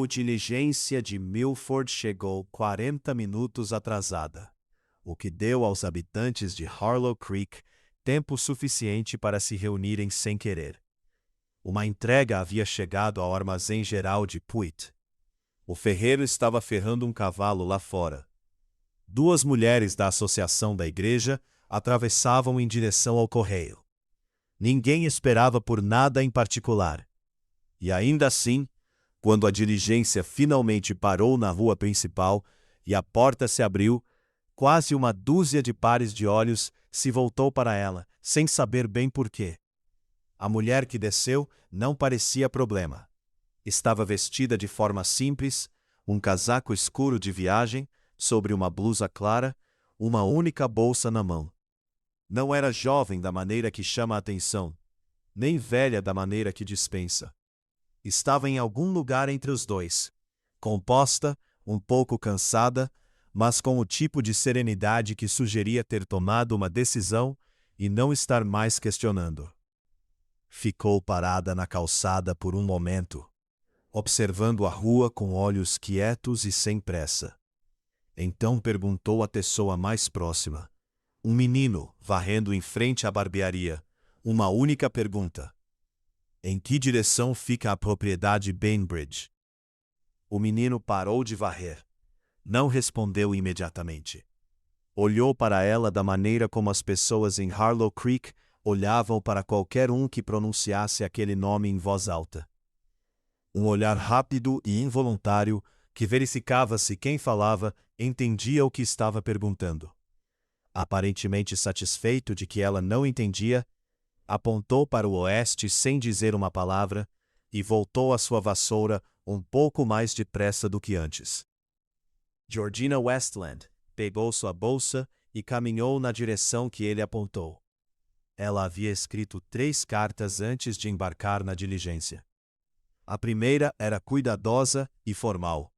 diligência de Milford chegou 40 minutos atrasada, o que deu aos habitantes de Harlow Creek tempo suficiente para se reunirem sem querer. Uma entrega havia chegado ao armazém geral de Puit. O ferreiro estava ferrando um cavalo lá fora. Duas mulheres da associação da igreja atravessavam em direção ao correio. Ninguém esperava por nada em particular. E ainda assim, quando a diligência finalmente parou na rua principal e a porta se abriu, quase uma dúzia de pares de olhos se voltou para ela, sem saber bem por quê. A mulher que desceu não parecia problema. Estava vestida de forma simples, um casaco escuro de viagem, sobre uma blusa clara, uma única bolsa na mão. Não era jovem da maneira que chama a atenção, nem velha da maneira que dispensa. Estava em algum lugar entre os dois, composta, um pouco cansada, mas com o tipo de serenidade que sugeria ter tomado uma decisão e não estar mais questionando. Ficou parada na calçada por um momento, observando a rua com olhos quietos e sem pressa. Então perguntou à pessoa mais próxima, um menino varrendo em frente à barbearia, uma única pergunta: em que direção fica a propriedade Bainbridge? O menino parou de varrer. Não respondeu imediatamente. Olhou para ela da maneira como as pessoas em Harlow Creek olhavam para qualquer um que pronunciasse aquele nome em voz alta. Um olhar rápido e involuntário que verificava se quem falava entendia o que estava perguntando. Aparentemente satisfeito de que ela não entendia, apontou para o oeste sem dizer uma palavra e voltou à sua vassoura um pouco mais depressa do que antes. Georgina Westland pegou sua bolsa e caminhou na direção que ele apontou. Ela havia escrito 3 cartas antes de embarcar na diligência. A primeira era cuidadosa e formal.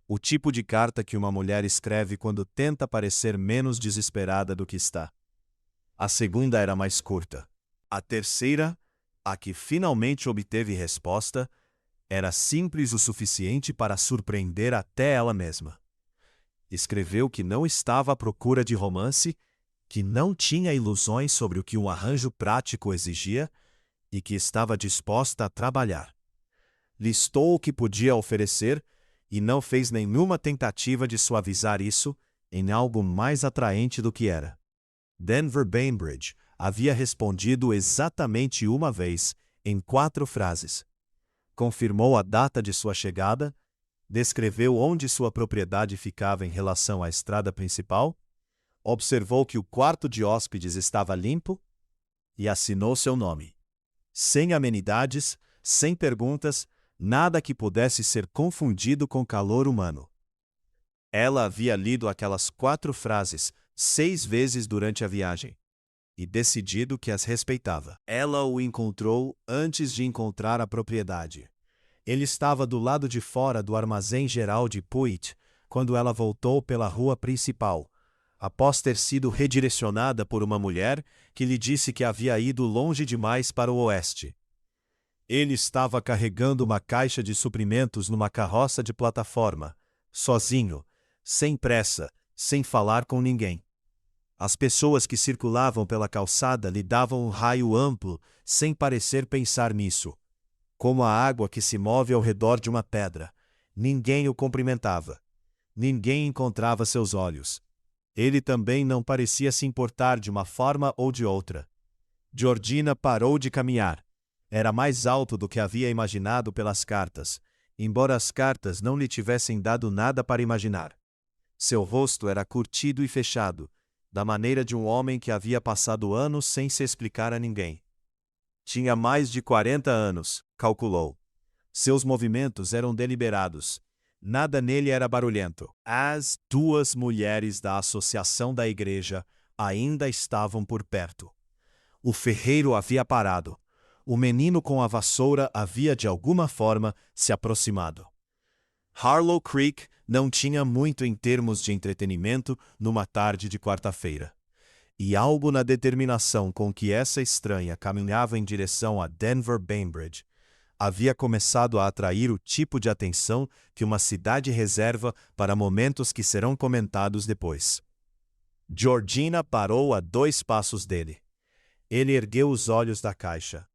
O tipo de carta que uma mulher escreve quando tenta parecer menos desesperada do que está. A segunda era mais curta. A terceira, a que finalmente obteve resposta, era simples o suficiente para surpreender até ela mesma. Escreveu que não estava à procura de romance, que não tinha ilusões sobre o que um arranjo prático exigia e que estava disposta a trabalhar. Listou o que podia oferecer e não fez nenhuma tentativa de suavizar isso em algo mais atraente do que era. Denver Bainbridge havia respondido exatamente uma vez, em 4 frases. Confirmou a data de sua chegada, descreveu onde sua propriedade ficava em relação à estrada principal, observou que o quarto de hóspedes estava limpo e assinou seu nome. Sem amenidades, sem perguntas, nada que pudesse ser confundido com calor humano. Ela havia lido aquelas 4 frases 6 vezes durante a viagem e decidido que as respeitava. Ela o encontrou antes de encontrar a propriedade. Ele estava do lado de fora do armazém geral de Puit quando ela voltou pela rua principal, após ter sido redirecionada por uma mulher que lhe disse que havia ido longe demais para o oeste. Ele estava carregando uma caixa de suprimentos numa carroça de plataforma, sozinho, sem pressa, sem falar com ninguém. As pessoas que circulavam pela calçada lhe davam um raio amplo, sem parecer pensar nisso. Como a água que se move ao redor de uma pedra. Ninguém o cumprimentava. Ninguém encontrava seus olhos. Ele também não parecia se importar de uma forma ou de outra. Georgina parou de caminhar. Era mais alto do que havia imaginado pelas cartas, embora as cartas não lhe tivessem dado nada para imaginar. Seu rosto era curtido e fechado, da maneira de um homem que havia passado anos sem se explicar a ninguém. Tinha mais de 40 anos, calculou. Seus movimentos eram deliberados. Nada nele era barulhento. As 2 mulheres da associação da igreja ainda estavam por perto. O ferreiro havia parado. O menino com a vassoura havia de alguma forma se aproximado. Harlow Creek não tinha muito em termos de entretenimento numa tarde de quarta-feira. E algo na determinação com que essa estranha caminhava em direção a Denver Bainbridge havia começado a atrair o tipo de atenção que uma cidade reserva para momentos que serão comentados depois. Georgina parou a 2 passos dele. Ele ergueu os olhos da caixa.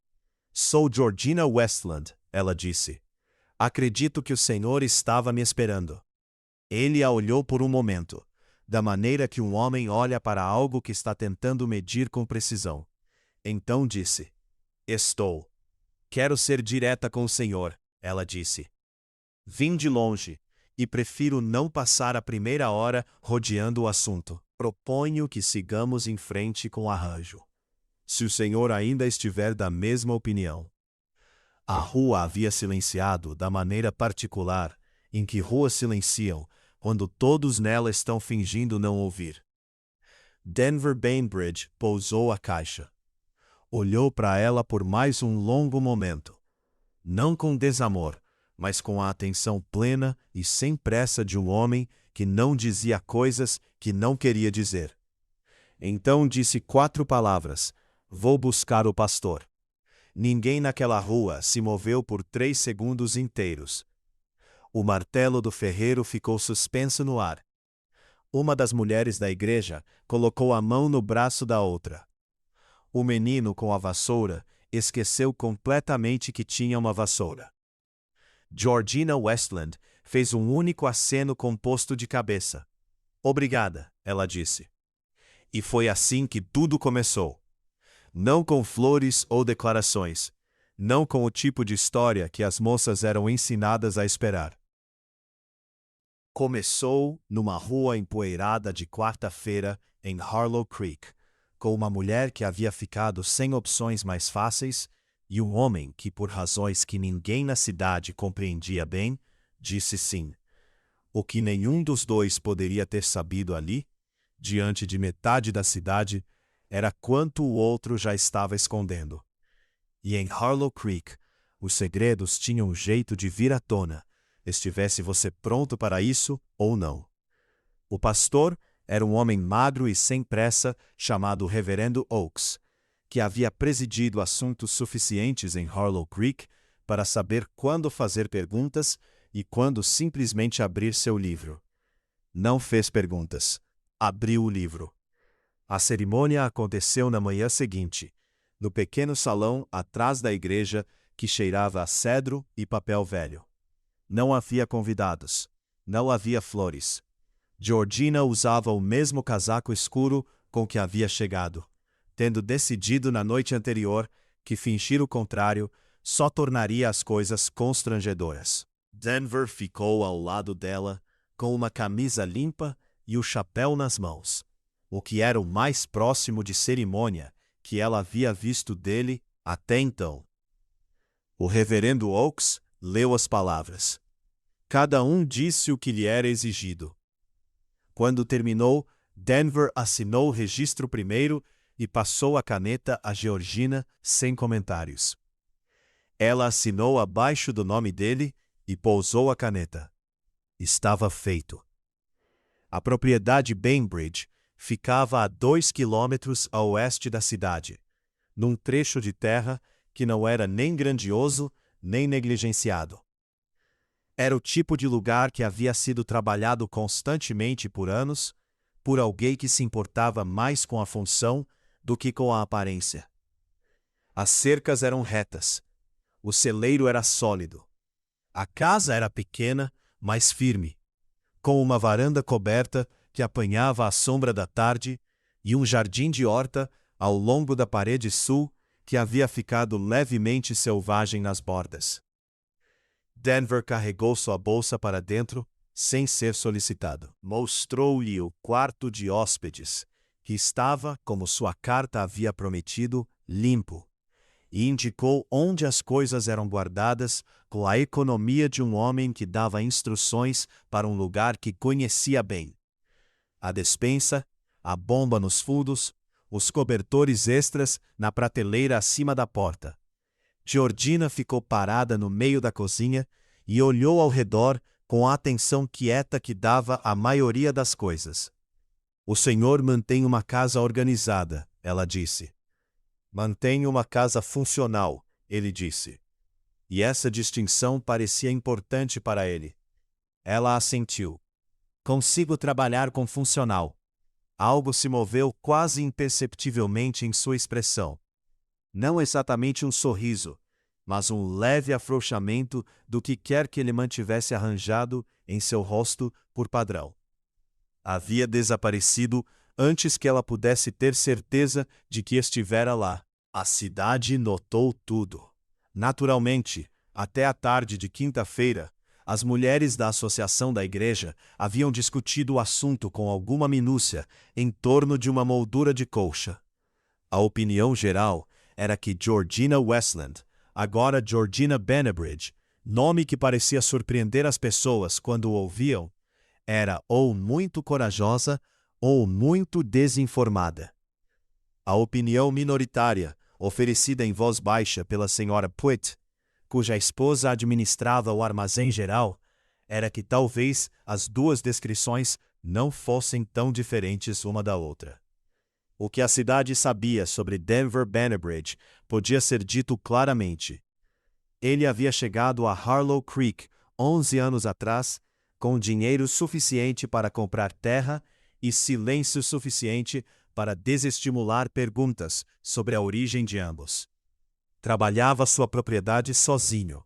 "Sou Georgina Westland", ela disse. "Acredito que o senhor estava me esperando." Ele a olhou por um momento, da maneira que um homem olha para algo que está tentando medir com precisão. Então disse: "Estou. Quero ser direta com o senhor", ela disse. "Vim de longe, e prefiro não passar a primeira hora rodeando o assunto. Proponho que sigamos em frente com o arranjo, se o senhor ainda estiver da mesma opinião." A rua havia silenciado da maneira particular em que ruas silenciam quando todos nela estão fingindo não ouvir. Denver Bainbridge pousou a caixa. Olhou para ela por mais um longo momento. Não com desamor, mas com a atenção plena e sem pressa de um homem que não dizia coisas que não queria dizer. Então disse 4 palavras: "Vou buscar o pastor." Ninguém naquela rua se moveu por 3 segundos inteiros. O martelo do ferreiro ficou suspenso no ar. Uma das mulheres da igreja colocou a mão no braço da outra. O menino com a vassoura esqueceu completamente que tinha uma vassoura. Georgina Westland fez um único aceno composto de cabeça. "Obrigada", ela disse. E foi assim que tudo começou. Não com flores ou declarações, não com o tipo de história que as moças eram ensinadas a esperar. Começou numa rua empoeirada de quarta-feira em Harlow Creek, com uma mulher que havia ficado sem opções mais fáceis e um homem que, por razões que ninguém na cidade compreendia bem, disse sim. O que nenhum dos dois poderia ter sabido ali, diante de metade da cidade, era quanto o outro já estava escondendo. E em Harlow Creek, os segredos tinham um jeito de vir à tona, estivesse você pronto para isso ou não. O pastor era um homem magro e sem pressa chamado Reverendo Oakes, que havia presidido assuntos suficientes em Harlow Creek para saber quando fazer perguntas e quando simplesmente abrir seu livro. Não fez perguntas. Abriu o livro. A cerimônia aconteceu na manhã seguinte, no pequeno salão atrás da igreja que cheirava a cedro e papel velho. Não havia convidados. Não havia flores. Georgina usava o mesmo casaco escuro com que havia chegado, tendo decidido na noite anterior que fingir o contrário só tornaria as coisas constrangedoras. Denver ficou ao lado dela, com uma camisa limpa e o chapéu nas mãos, o que era o mais próximo de cerimônia que ela havia visto dele até então. O reverendo Oakes leu as palavras. Cada um disse o que lhe era exigido. Quando terminou, Denver assinou o registro primeiro e passou a caneta a Georgina sem comentários. Ela assinou abaixo do nome dele e pousou a caneta. Estava feito. A propriedade Bainbridge ficava a 2 quilômetros a oeste da cidade, num trecho de terra que não era nem grandioso nem negligenciado. Era o tipo de lugar que havia sido trabalhado constantemente por anos, por alguém que se importava mais com a função do que com a aparência. As cercas eram retas. O celeiro era sólido. A casa era pequena, mas firme, com uma varanda coberta que apanhava a sombra da tarde e um jardim de horta ao longo da parede sul que havia ficado levemente selvagem nas bordas. Denver carregou sua bolsa para dentro, sem ser solicitado. Mostrou-lhe o quarto de hóspedes, que estava, como sua carta havia prometido, limpo, e indicou onde as coisas eram guardadas com a economia de um homem que dava instruções para um lugar que conhecia bem. A despensa, a bomba nos fundos, os cobertores extras na prateleira acima da porta. Georgina ficou parada no meio da cozinha e olhou ao redor com a atenção quieta que dava à maioria das coisas. "O senhor mantém uma casa organizada", ela disse. "Mantenho uma casa funcional", ele disse. e essa distinção parecia importante para ele. Ela assentiu. Consigo trabalhar com funcional. Algo se moveu quase imperceptivelmente em sua expressão. Não exatamente um sorriso, mas um leve afrouxamento do que quer que ele mantivesse arranjado em seu rosto por padrão. Havia desaparecido antes que ela pudesse ter certeza de que estivera lá. A cidade notou tudo. Naturalmente, até a tarde de quinta-feira, as mulheres da associação da igreja haviam discutido o assunto com alguma minúcia em torno de uma moldura de colcha. A opinião geral era que Georgina Westland, agora Georgina Bennebridge, nome que parecia surpreender as pessoas quando o ouviam, era ou muito corajosa ou muito desinformada. A opinião minoritária, oferecida em voz baixa pela senhora Pwitt, cuja esposa administrava o armazém geral, era que talvez as duas descrições não fossem tão diferentes uma da outra. O que a cidade sabia sobre Denver Bennebridge podia ser dito claramente. Ele havia chegado a Harlow Creek 11 anos atrás, com dinheiro suficiente para comprar terra e silêncio suficiente para desestimular perguntas sobre a origem de ambos. Trabalhava sua propriedade sozinho.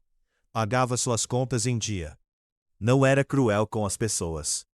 Pagava suas contas em dia. Não era cruel com as pessoas.